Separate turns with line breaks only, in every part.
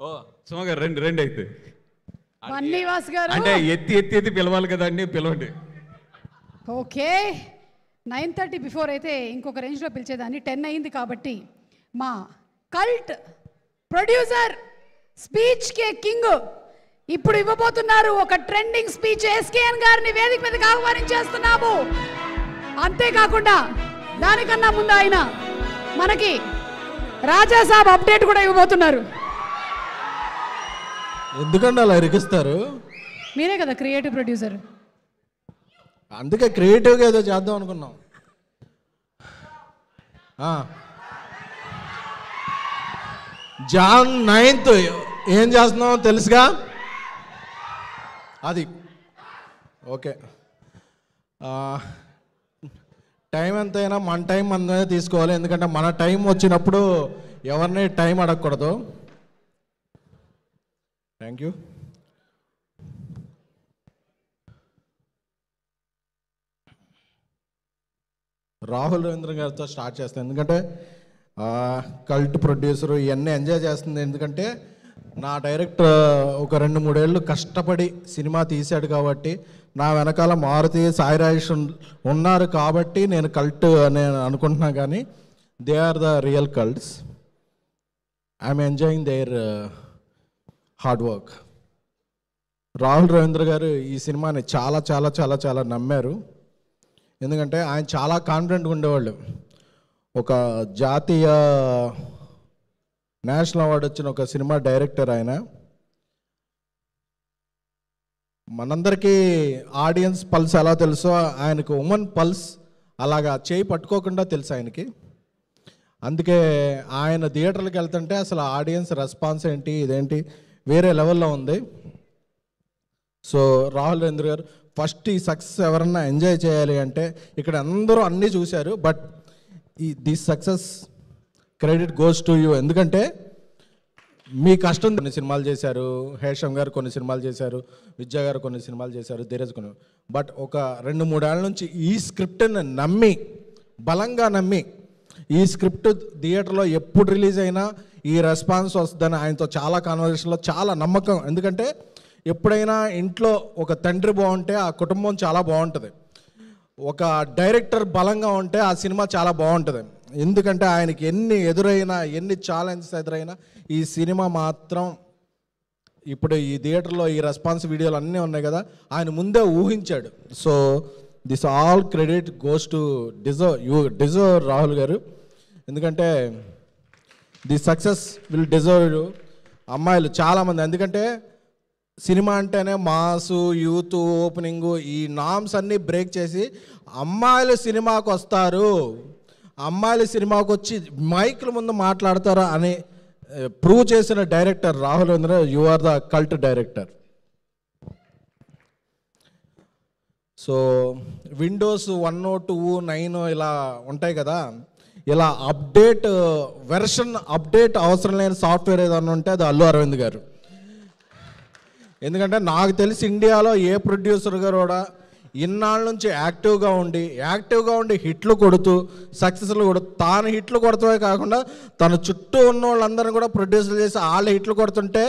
ఓ సుమ గారు రండి రండి అయితే.
బన్నీవాస్ గారు
అంటే ఎత్తి ఎత్తి ఎత్తి పిలవాలి కదండి, పిలవండి.
ఓకే 9:30 బిఫోర్ అయితే ఇంకొక రేంజ్లో పిలిచేదాన్ని. 10 అయింది కాబట్టి మా కల్ట్ ప్రొడ్యూసర్ స్పీచ్ కే కింగ్ ఇప్పుడు ఇవ్వబోతున్నారు ఒక ట్రెండింగ్ స్పీచ్. ఎస్కేఎన్ గారిని వేదిక మీదకి ఆహ్వానించేస్తున్నాము. అంతేకాకుండా దానికన్నా ముందు ఆయన మనకి రాజాసాబ్ అప్డేట్ కూడా ఇవ్వబోతున్నారు.
ఎందుకంటే అలా ఇరికిస్తారు?
మీరే కదా క్రియేటివ్ ప్రొడ్యూసర్.
అందుకే క్రియేటివ్గా ఏదో చేద్దాం అనుకున్నాం. జాన్ 9th ఏం చేస్తున్నావు తెలుసుగా? అది ఓకే. టైం ఎంతైనా మన టైం మనమే తీసుకోవాలి. ఎందుకంటే మన టైం వచ్చినప్పుడు ఎవరిని టైం అడగకూడదు. Thank you. రాహుల్ రవీంద్ర గారితో స్టార్ట్ చేస్తాను. ఎందుకంటే కల్ట్ ప్రొడ్యూసరు ఇవన్నీ ఎంజాయ్ చేస్తుంది. ఎందుకంటే నా డైరెక్టర్ ఒక 2-3 ఏళ్ళు కష్టపడి సినిమా తీశాడు కాబట్టి, నా వెనకాల మారుతి సాయి రాజేష్ ఉన్నారు కాబట్టి నేను కల్ట్ నేను అనుకుంటున్నా. కానీ they are the real cults. I'm enjoying their hard work. Rahul Ravindra garu ఈ సినిమాని చాలా చాలా చాలా చాలా నమ్మారు. ఎందుకంటే ఆయన చాలా కాన్ఫిడెంట్గా ఉండేవాళ్ళు. ఒక జాతీయ నేషనల్ అవార్డు వచ్చిన ఒక సినిమా డైరెక్టర్ ఆయన. మనందరికీ ఆడియన్స్ పల్స్ ఎలా తెలుసో ఆయనకు ఉమెన్ పల్స్ అలాగా చేయి పట్టుకోకుండా తెలుసు ఆయనకి. అందుకే ఆయన థియేటర్లకు వెళ్తుంటే అసలు ఆడియన్స్ రెస్పాన్స్ ఏంటి ఇదేంటి వేరే లెవెల్లో ఉంది. సో రాహుల్ రవీంద్ర గారు ఫస్ట్ ఈ సక్సెస్ ఎవరన్నా ఎంజాయ్ చేయాలి అంటే, ఇక్కడ అందరూ అన్నీ చూశారు, but this success credit goes to you. ఎందుకంటే మీ కష్టం. కొన్ని సినిమాలు చేశారు, హేషం గారు కొన్ని సినిమాలు చేశారు, విద్యా గారు కొన్ని సినిమాలు చేశారు, ధీరజ్ కొన్ని. బట్ ఒక 2-3 ఏళ్ళ నుంచి ఈ స్క్రిప్ట్ని నమ్మి, బలంగా నమ్మి, ఈ స్క్రిప్ట్ థియేటర్లో ఎప్పుడు రిలీజ్ అయినా ఈ రెస్పాన్స్ వస్తుందని ఆయనతో చాలా కాన్వర్సేషన్లో చాలా నమ్మకం. ఎందుకంటే ఎప్పుడైనా ఇంట్లో ఒక తండ్రి బాగుంటే ఆ కుటుంబం చాలా బాగుంటుంది. ఒక డైరెక్టర్ బలంగా ఉంటే ఆ సినిమా చాలా బాగుంటుంది. ఎందుకంటే ఆయనకి ఎన్ని ఎదురైనా, ఎన్ని ఛాలెంజెస్ ఎదురైనా ఈ సినిమా మాత్రం ఇప్పుడు ఈ థియేటర్లో ఈ రెస్పాన్స్ వీడియోలు అన్నీ ఉన్నాయి కదా, ఆయన ముందే ఊహించాడు. So this all credit goes to deserve Rahul గారు. ఎందుకంటే ది సక్సెస్ విల్ డిజర్వ్ అమ్మాయిలు చాలామంది. ఎందుకంటే సినిమా అంటేనే మాసు, యూత్, ఓపెనింగు, ఈ నామ్స్ అన్నీ బ్రేక్ చేసి అమ్మాయిలు సినిమాకు వస్తారు, అమ్మాయిలు సినిమాకు వచ్చి మైకుల ముందు మాట్లాడతారు అని ప్రూవ్ చేసిన director Rahul Ravindra. You are the cult director. So windows 1, 2, 9 ఇలా ఉంటాయి కదా, ఇలా వెర్షన్ అప్డేట్ అవసరం లేని సాఫ్ట్వేర్ ఏదన్నా ఉంటే అది అల్లు అరవింద్ గారు. ఎందుకంటే నాకు తెలిసి ఇండియాలో ఏ ప్రొడ్యూసర్ గారు కూడా ఇన్నాళ్ళ నుంచి యాక్టివ్గా ఉండి హిట్లు కొడుతూ సక్సెస్లు కొడుతూ, తాను హిట్లు కొడతామే కాకుండా తన చుట్టూ ఉన్న వాళ్ళందరినీ కూడా ప్రొడ్యూసర్ చేసి వాళ్ళ హిట్లు కొడుతుంటే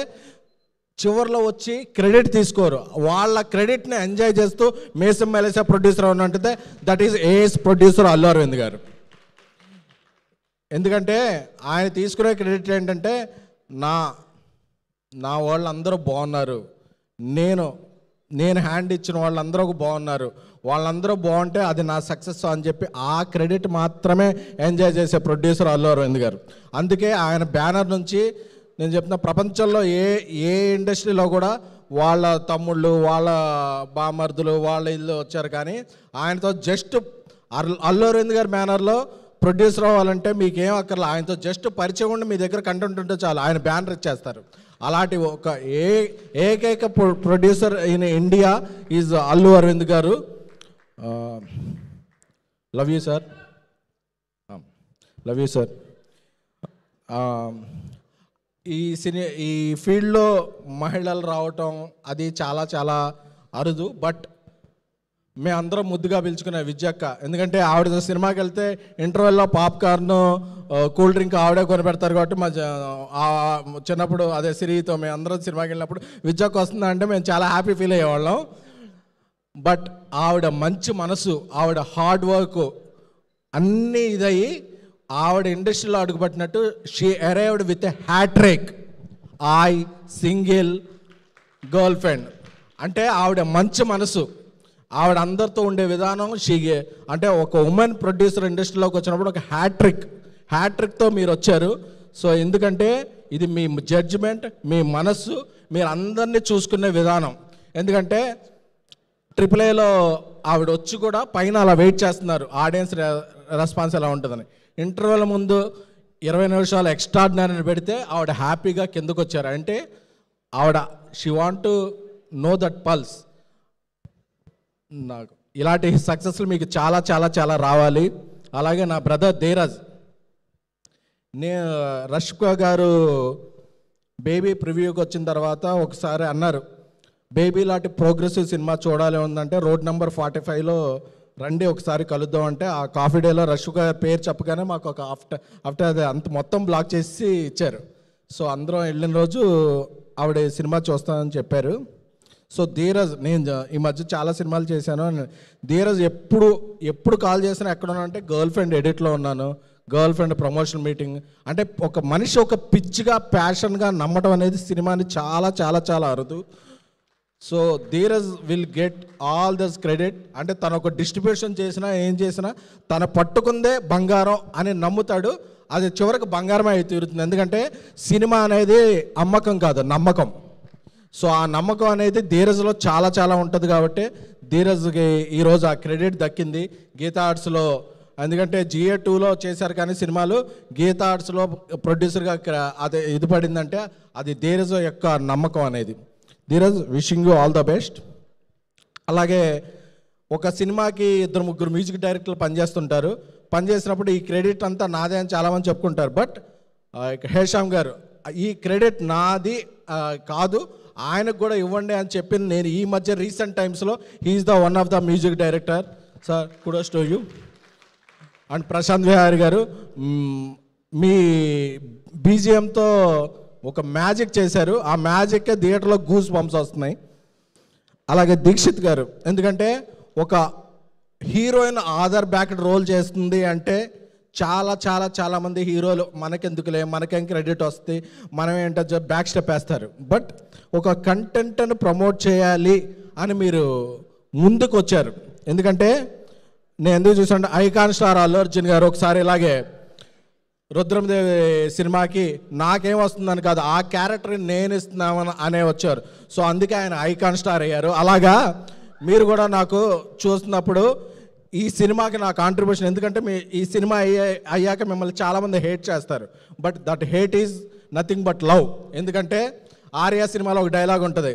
చివరిలో వచ్చి క్రెడిట్ తీసుకోరు. వాళ్ళ క్రెడిట్ని ఎంజాయ్ చేస్తూ మేసం మెలేసా ప్రొడ్యూసర్ ఉన్నట్టే that is as producer Allu Aravind garu. ఎందుకంటే ఆయన తీసుకునే క్రెడిట్ ఏంటంటే నా వాళ్ళందరూ బాగున్నారు, నేను హ్యాండ్ ఇచ్చిన వాళ్ళందరూ బాగున్నారు, వాళ్ళందరూ బాగుంటే అది నా సక్సెస్ అని చెప్పి ఆ క్రెడిట్ మాత్రమే ఎంజాయ్ చేసే ప్రొడ్యూసర్ అల్లు అరవింద్ గారు. అందుకే ఆయన బ్యానర్ నుంచి నేను చెప్తున్న ప్రపంచంలో ఏ ఇండస్ట్రీలో కూడా వాళ్ళ తమ్ముళ్ళు, వాళ్ళ బామర్దులు, వాళ్ళ ఇల్లు వచ్చారు, కానీ ఆయనతో జస్ట్ అల్లు అరవింద్ గారి బ్యానర్లో ప్రొడ్యూసర్ అవ్వాలంటే మీకేం అక్కర్లా, ఆయనతో జస్ట్ పరిచయం ఉండి మీ దగ్గర కంటెంట్ ఉంటే చాలు, ఆయన బ్యానర్ ఇచ్చేస్తారు. అలాంటి ఒక ఏకైక producer in India is Allu Aravind గారు. Love you sir. ఈ ఫీల్డ్లో మహిళలు రావటం అది చాలా చాలా అరుదు. బట్ మేమందరం ముద్దుగా పిలుచుకునే విద్యక్క. ఎందుకంటే ఆవిడ సినిమాకి వెళ్తే ఇంటర్వెల్లో పాప్కార్న్ కూల్ డ్రింక్ ఆవిడే కొనిపెడతారు కాబట్టి మా చిన్నప్పుడు అదే సిరితో మేము అందరం సినిమాకి వెళ్ళినప్పుడు విద్యక్క వస్తుందా అంటే మేము చాలా హ్యాపీ ఫీల్ అయ్యేవాళ్ళం. బట్ ఆవిడ మంచి మనసు, ఆవిడ హార్డ్ వర్క్ అన్నీ ఇదయ్యి ఆవిడ ఇండస్ట్రీలో అడుగుపెట్టినట్టు she arrived with a hat trick single girl friend. అంటే ఆవిడ మంచి మనసు, ఆవిడ అందరితో ఉండే విధానం అంటే ఒక ఉమెన్ ప్రొడ్యూసర్ ఇండస్ట్రీలోకి వచ్చినప్పుడు ఒక హ్యాట్రిక్తో మీరు వచ్చారు. సో ఎందుకంటే ఇది మీ జడ్జిమెంట్, మీ మనస్సు, మీరు అందరినీ చూసుకునే విధానం. ఎందుకంటే AAAలో ఆవిడ వచ్చి కూడా పైన అలా వెయిట్ చేస్తున్నారు ఆడియన్స్ రెస్పాన్స్ ఎలా ఉంటుందని. ఇంటర్వెల్ ముందు 20 నిమిషాలు ఎక్స్ట్రాడినరీ పెడితే ఆవిడ హ్యాపీగా కిందకు వచ్చారు. అంటే ఆవిడ she want to know that pulse. నాకు ఇలాంటి సక్సెస్లు మీకు చాలా చాలా చాలా రావాలి. అలాగే నా బ్రదర్ ధీరజ్, రష్మిక గారు బేబీ ప్రివ్యూకి వచ్చిన తర్వాత ఒకసారి అన్నారు, బేబీ లాంటి ప్రోగ్రెసివ్ సినిమా చూడాలి ఉందంటే రోడ్ నెంబర్ 45లో రండి ఒకసారి కలుద్దాం అంటే ఆ కాఫీ డేలో రష్మిక గారి పేరు చెప్పగానే మాకు ఒక ఆఫ్టర్ అదే అంత మొత్తం బ్లాక్ చేసి ఇచ్చారు. సో అందరం వెళ్ళిన రోజు ఆవిడ సినిమా చూస్తానని చెప్పారు. సో ధీరజ్, నేను ఈ మధ్య చాలా సినిమాలు చేశాను. ధీరజ్ ఎప్పుడు కాల్ చేసినా ఎక్కడ ఉన్నానంటే గర్ల్ ఫ్రెండ్ ఎడిట్లో ఉన్నాను, గర్ల్ ఫ్రెండ్ ప్రమోషన్ మీటింగ్. అంటే ఒక మనిషి ఒక పిచ్చిగా ప్యాషన్గా నమ్మటం అనేది సినిమాని చాలా చాలా చాలా అరుదు. So Dheeraj will get all this credit. అంటే తను ఒక డిస్ట్రిబ్యూషన్ చేసినా ఏం చేసినా తను పట్టుకుందే బంగారం అని నమ్ముతాడు. అది చివరికి బంగారమే అయి తీరుతుంది. ఎందుకంటే సినిమా అనేది అమ్మకం కాదు, నమ్మకం. సో ఆ నమ్మకం అనేది ధీరజ్లో చాలా చాలా ఉంటుంది. కాబట్టి ధీరజ్కి ఈరోజు ఆ క్రెడిట్ దక్కింది గీతా ఆర్ట్స్లో. ఎందుకంటే GA2లో చేశారు కానీ సినిమాలు, గీతా ఆర్ట్స్లో ప్రొడ్యూసర్గా అదే ఇది పడిందంటే అది ధీరజ్ యొక్క నమ్మకం అనేది. Dheeraj, wishing you all the best. అలాగే ఒక సినిమాకి 2-3 మ్యూజిక్ డైరెక్టర్లు పనిచేస్తుంటారు. పనిచేసినప్పుడు ఈ క్రెడిట్ అంతా నాదే అని చాలామంది చెప్పుకుంటారు. బట్ హేషామ్ గారు ఈ క్రెడిట్ నాది కాదు, ఆయనకు కూడా ఇవ్వండి అని చెప్పింది నేను ఈ మధ్య రీసెంట్ టైమ్స్లో. He is the one of the music director. Sir kudos to you. And Prashanth Vihari garu మీ BGMతో ఒక మ్యాజిక్ చేశారు. ఆ మ్యాజిక్కే థియేటర్లో గూస్ బంప్స్ వస్తున్నాయి. అలాగే దీక్షిత్ గారు, ఎందుకంటే ఒక హీరోయిన్ ఆధార్ బ్యాక్డ్ రోల్ చేస్తుంది అంటే చాలా చాలా చాలామంది హీరోలు మనకెందుకులే, మనకేం క్రెడిట్ వస్తుంది, మనం ఏంటో బ్యాక్ స్టెప్ వేస్తారు. బట్ ఒక కంటెంట్ను ప్రమోట్ చేయాలి అని మీరు ముందుకు వచ్చారు. ఎందుకంటే నేను ఎందుకు చూసాను, ఐకాన్ స్టార్ అల్లు అర్జున్ గారు ఒకసారి ఇలాగే రుద్రమదేవి సినిమాకి నాకేం వస్తుందని కాదు, ఆ క్యారెక్టర్ని నేను ఇస్తున్నామని అనే వచ్చారు. సో అందుకే ఆయన ఐకాన్ స్టార్ అయ్యారు. అలాగా మీరు కూడా నాకు చూస్తున్నప్పుడు ఈ సినిమాకి నా కాంట్రిబ్యూషన్, ఎందుకంటే ఈ సినిమా అయ్యాక మిమ్మల్ని చాలామంది హేట్ చేస్తారు. But that hate is nothing but love. ఎందుకంటే ఆర్యా సినిమాలో ఒక డైలాగ్ ఉంటుంది,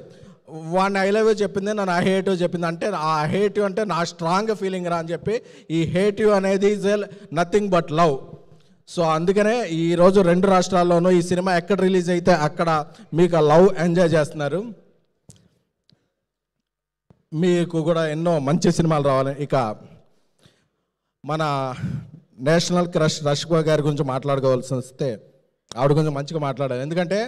వాడిని ఐ లవ్ యూ చెప్పింది, నన్ను ఐ హేట్ యూ చెప్పింది. అంటే ఆ హేట్ యూ అంటే నా స్ట్రాంగ్ ఫీలింగ్ రా అని చెప్పి, ఈ హేట్ యూ అనేది is nothing but love. So అందుకనే ఈరోజు 2 రాష్ట్రాల్లోనూ ఈ సినిమా ఎక్కడ రిలీజ్ అయితే అక్కడ మీకు ఆ లవ్ ఎంజాయ్ చేస్తున్నారు. మీకు కూడా ఎన్నో మంచి సినిమాలు రావాలి. ఇక మన నేషనల్ క్రష్ రష్మిక గారి గురించి మాట్లాడుకోవాల్సి వస్తే ఆవిడ కొంచెం మంచిగా మాట్లాడాలి. ఎందుకంటే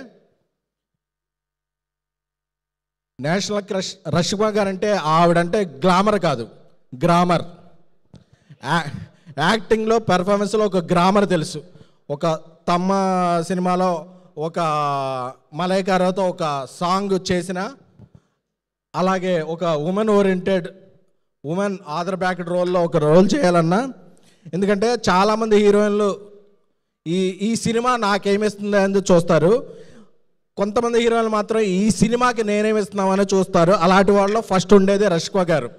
నేషనల్ క్రష్ రష్మిక గారు అంటే ఆవిడంటే గ్లామర్ కాదు, గ్రామర్. యాక్టింగ్లో పెర్ఫార్మెన్స్లో ఒక గ్రామర్ తెలుసు. ఒక తమ్మ సినిమాలో ఒక మలైకారాతో ఒక సాంగ్ చేసిన, అలాగే ఒక women oriented women Aadhaar backed రోల్లో ఒక రోల్ చేయాలన్నా. ఎందుకంటే చాలామంది హీరోయిన్లు ఈ సినిమా నాకేమిస్తుంది అని చూస్తారు, కొంతమంది హీరోయిన్లు మాత్రం ఈ సినిమాకి నేనేమిస్తున్నామని చూస్తారు. అలాంటి వాళ్ళలో ఫస్ట్ ఉండేది రష్మిక గారు.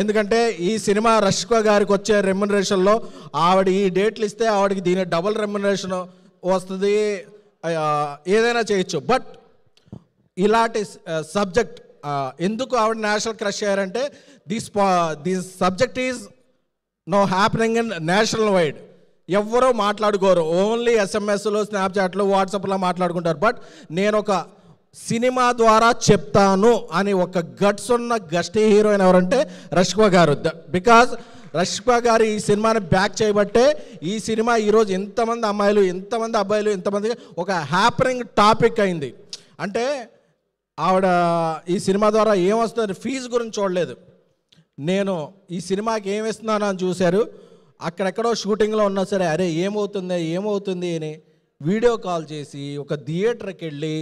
ఎందుకంటే ఈ సినిమా రష్మిక గారికి వచ్చే రెమ్యునరేషన్లో ఆవిడ ఈ డేట్లు ఇస్తే ఆవిడకి దీని డబుల్ రెమ్యునరేషన్ వస్తుంది, ఏదైనా చేయొచ్చు. బట్ ఇలాంటి సబ్జెక్ట్ ఎందుకు ఆవిడ నేషనల్ క్రష్ అయ్యారంటే this subject is no happening in national wide. ఎవరో మాట్లాడుకోరు, ఓన్లీ SMSలు, స్నాప్చాట్లు, వాట్సాప్లో మాట్లాడుకుంటారు. బట్ నేను ఒక సినిమా ద్వారా చెప్తాను అని ఒక గట్స్ ఉన్న గస్టీ హీరోయిన్ ఎవరంటే రష్మిక గారు. బికాజ్ రష్మిక గారు ఈ సినిమాని బ్యాక్ చేయబట్టే ఈ సినిమా ఈరోజు ఎంతమంది అమ్మాయిలు, ఎంతమంది అబ్బాయిలు, ఎంతమంది ఒక హ్యాపనింగ్ టాపిక్ అయింది. అంటే ఆవిడ ఈ సినిమా ద్వారా ఏమొస్తుంది ఫీజు గురించి చూడలేదు. నేను ఈ సినిమాకి ఏమి ఇస్తున్నాను అని చూశారు. అక్కడెక్కడో షూటింగ్లో ఉన్నా సరే అరే ఏమవుతుంది అని వీడియో కాల్ చేసి ఒక థియేటర్కి వెళ్ళి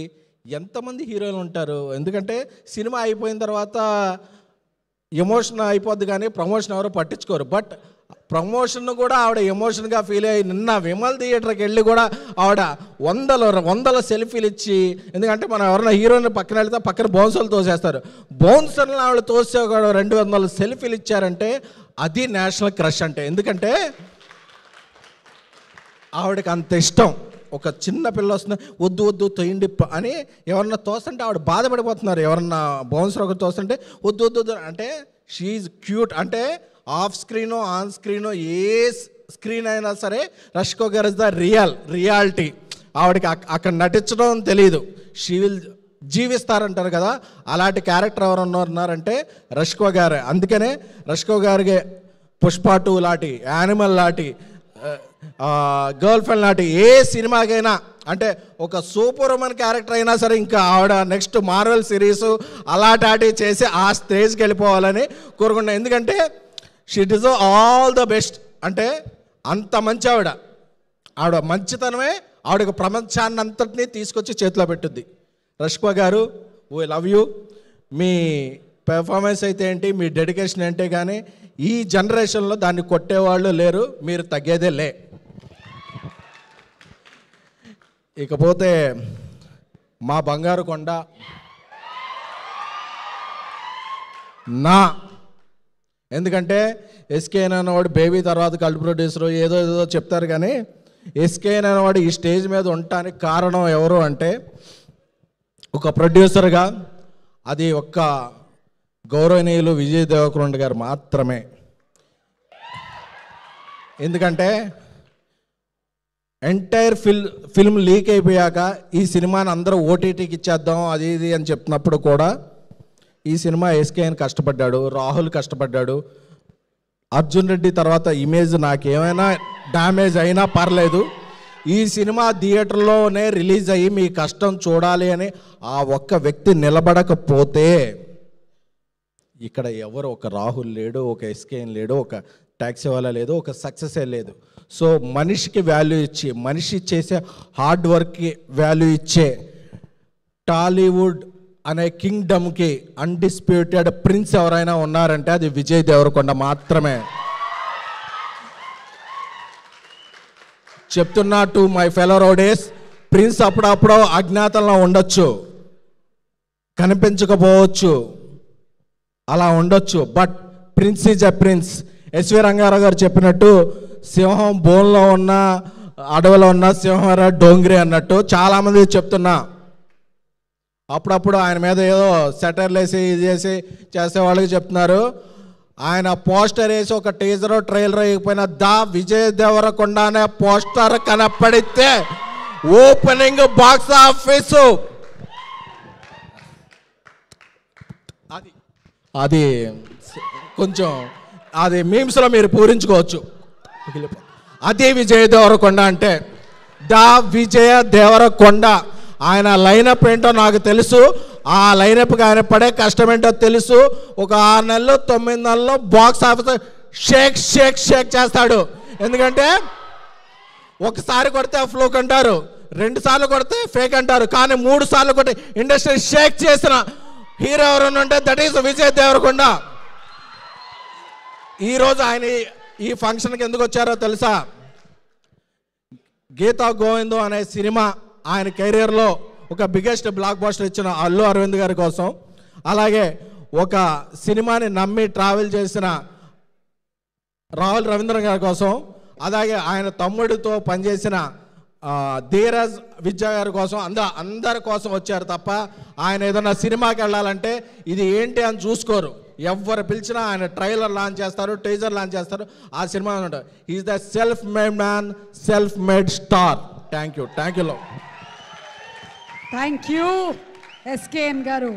ఎంతమంది హీరోలు ఉంటారు. ఎందుకంటే సినిమా అయిపోయిన తర్వాత ఎమోషన్ అయిపోద్ది కానీ ప్రమోషన్ ఎవరు పట్టించుకోరు. బట్ ప్రమోషన్ కూడా ఆవిడ ఎమోషన్గా ఫీల్ అయ్యి నిన్న విమల్ థియేటర్కి వెళ్ళి కూడా ఆవిడ వందల సెల్ఫీలు ఇచ్చి, ఎందుకంటే మనం ఎవరైనా హీరోని పక్కన వెళ్తే పక్కన బౌన్సర్లు తోసేస్తారు, బౌన్సర్లను ఆవిడ తోసే కూడా 200 సెల్ఫీలు ఇచ్చారంటే అది నేషనల్ క్రష్ అంటే. ఎందుకంటే ఆవిడకి అంత ఇష్టం. ఒక చిన్న పిల్ల వస్తుంది వద్దు తొయ్యండి అని ఎవరన్నా తోస్తుంటే ఆవిడ బాధపడిపోతున్నారు. ఎవరన్నా బౌన్సర్ ఒకటి తోస్తుంటే వద్దు అంటే షీఈ్ క్యూట్. అంటే of screen on screen A screen అయినా సరే రష్మిక గారు ఇస్ ద రియాలిటీ. ఆవిడకి అక్కడ నటించడం తెలియదు, షీ విల్ జీవిస్తారంటారు కదా, అలాంటి క్యారెక్టర్ ఎవరు ఉన్నారంటే రష్మిక గారే. అందుకనే రష్మిక గారికి పుష్ప 2 లాంటి, యానిమల్ లాంటి, గర్ల్ ఫ్రెండ్ లాంటి ఏ సినిమాకైనా అంటే ఒక సూపర్ ఉమెన్ క్యారెక్టర్ అయినా సరే ఇంకా ఆవిడ నెక్స్ట్ మార్వెల్ సిరీస్ అలాంటి చేసి ఆ స్టేజ్కి వెళ్ళిపోవాలని కోరుకుంటున్నాను. ఎందుకంటే she deserve all the best. అంటే అంత మంచి ఆవిడ మంచితనమే ఆవిడకి ప్రపంచాన్ని అంతటినీ తీసుకొచ్చి చేతిలో పెట్టుద్ది. రష్మిక గారు we love you. Me performance అయితే ఏంటి, మీ డెడికేషన్ ఏంటే కానీ ఈ జనరేషన్లో దాన్ని కొట్టేవాళ్ళు లేరు, మీరు తగ్గేదే లే. ఇకపోతే మా బంగారు కొండ ఎందుకంటే ఎస్కేఎన్ అనేవాడు బేబీ తర్వాత కల్ట్ ప్రొడ్యూసర్ ఏదో చెప్తారు కానీ ఎస్కేఎన్ అనేవాడు ఈ స్టేజ్ మీద ఉండటానికి కారణం ఎవరు అంటే ఒక ప్రొడ్యూసర్గా అది ఒక్క గౌరవనీయులు విజయ్ దేవరకొండ గారు మాత్రమే. ఎందుకంటే ఎంటైర్ ఫిల్మ్ లీక్ అయిపోయాక ఈ సినిమాని అందరూ ఓటీటీకి ఇచ్చేద్దాం అది ఇది అని చెప్తున్నప్పుడు కూడా ఈ సినిమా ఎస్కేఎన్ కష్టపడ్డాడు, రాహుల్ కష్టపడ్డాడు, అర్జున్ రెడ్డి తర్వాత ఇమేజ్ నాకేమైనా డ్యామేజ్ అయినా పర్లేదు, ఈ సినిమా థియేటర్లోనే రిలీజ్ అయ్యి మీ కష్టం చూడాలి అని ఆ ఒక్క వ్యక్తి నిలబడకపోతే ఇక్కడ ఎవరు ఒక రాహుల్ లేడు, ఒక ఎస్కేఎన్ లేడు, ఒక ట్యాక్సీ వాళ్ళ లేదు, ఒక సక్సెసే లేదు. సో మనిషికి వాల్యూ ఇచ్చి మనిషి చేసే హార్డ్ వర్క్కి వాల్యూ ఇచ్చే టాలీవుడ్ అనే కింగ్డమ్కి అన్డిస్ప్యూటెడ్ ప్రిన్స్ ఎవరైనా ఉన్నారంటే అది విజయ్ దేవరకొండ మాత్రమే. చెప్తున్నా to my fellow rowdies, prince అప్పుడప్పుడు అజ్ఞాతంలో ఉండొచ్చు, కనిపించకపోవచ్చు, అలా ఉండొచ్చు, but prince is a prince. SV Ranga Rao garu చెప్పినట్టు సింహం బోన్లో ఉన్న అడవిలో ఉన్న సింహం డోంగ్రీ అన్నట్టు చాలామంది చెప్తున్నా. అప్పుడప్పుడు ఆయన మీద ఏదో సెటర్లు వేసి ఇది చేసే వాళ్ళకి చెప్తున్నారు. ఆయన పోస్టర్ వేసి ఒక టీజర్ ట్రైలర్ వేయకపోయినా విజయ్ దేవరకొండ అనే పోస్టర్ కనపడితే ఓపెనింగ్ బాక్స్ ఆఫీసు అది కొంచెం అది మీమ్స్లో మీరు పూరించుకోవచ్చు. అదే విజయ్ దేవరకొండ అంటే విజయ దేవరకొండ. ఆయన లైనప్ ఏంటో నాకు తెలుసు, ఆ లైనప్కి ఆయన పడే కష్టం ఏంటో తెలుసు. ఒక 6 నెలలు 9 నెలల్లో box office shake shake shake చేస్తాడు. ఎందుకంటే ఒకసారి కొడితే ఫ్లూక్ అంటారు, 2 సార్లు కొడితే ఫేక్ అంటారు, కానీ 3 సార్లు కొట్టి ఇండస్ట్రీ షేక్ చేసిన హీరో ఎవరైనా ఉంటే దట్ ఈస్ విజయ్ దేవరకొండ. ఈరోజు ఆయన ఈ ఫంక్షన్కి ఎందుకు వచ్చారో తెలుసా? గీతా గోవిందం అనే సినిమా ఆయన కెరీర్లో ఒక బిగ్గెస్ట్ బ్లాక్ బస్టర్ ఇచ్చిన అల్లు అరవింద్ గారి కోసం, అలాగే ఒక సినిమాని నమ్మి ట్రావెల్ చేసిన రాహుల్ రవీంద్ర గారి కోసం, అలాగే ఆయన తమ్ముడితో పనిచేసిన ధీరజ్ విద్యా గారి కోసం, అందరి కోసం వచ్చారు తప్ప ఆయన ఏదైనా సినిమాకి వెళ్ళాలంటే ఇది ఏంటి అని చూసుకోరు. ఎవరు పిలిచినా ఆయన ట్రైలర్ లాంచ్ చేస్తారు, టీజర్ లాంచ్ చేస్తారు, ఆ సినిమా ఉంటారు. Is the self made man, self made star. Thank you.
Thank you. SKN గారు